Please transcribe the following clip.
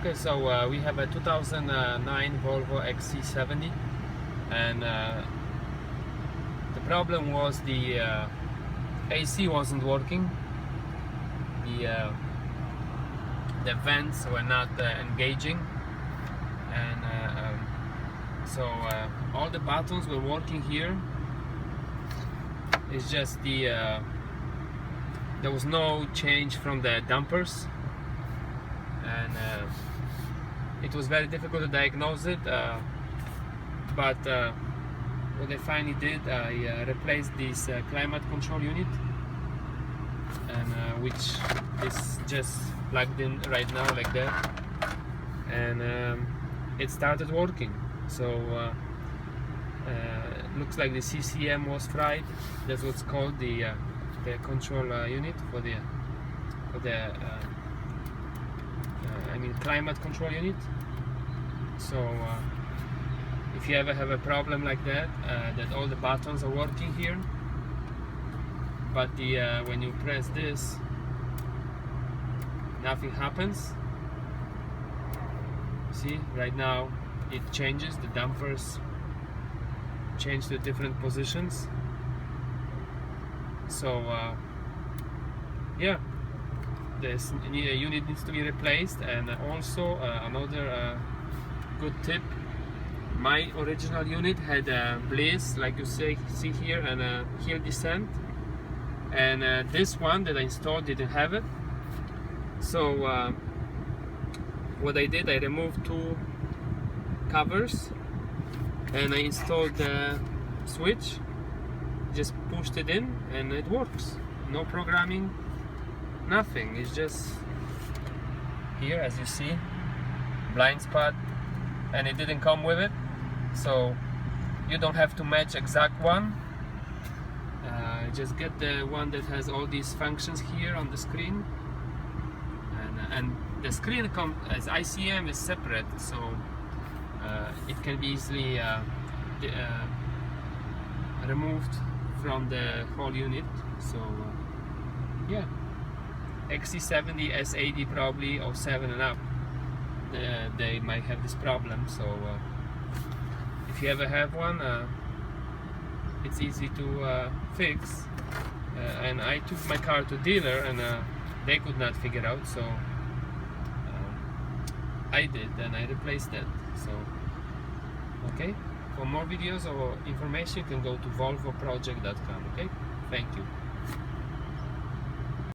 Okay, so we have a 2009 Volvo XC70, and the problem was the AC wasn't working. The vents were not engaging, and so all the buttons were working here. It's just there was no change from the dampers, and it was very difficult to diagnose it, but what I finally did, I replaced this climate control unit, and which is just plugged in right now like that, and it started working. So looks like the CCM was fried. That's what's called the control unit for the I mean climate control unit. So if you ever have a problem like that, that all the buttons are working here, but when you press this, nothing happens. See, right now it changes, the dampers change to different positions. So yeah, this unit needs to be replaced. And also another good tip, my original unit had a blaze, like you see here, and a hill descent, and this one that I installed didn't have it. So what I did, I removed two covers and I installed the switch, just pushed it in, and it works. No programming, nothing. It's just here, as you see, blind spot, and it didn't come with it, so you don't have to match exact one. Just get the one that has all these functions here on the screen, and the screen as ICM is separate, so it can be easily removed from the whole unit. So yeah, XC70, S80 probably, or 7 and up, they might have this problem. So if you ever have one, it's easy to fix. And I took my car to dealer, and they could not figure out, so I did, and I replaced that. So okay, for more videos or information you can go to volvoproject.com. Okay, thank you.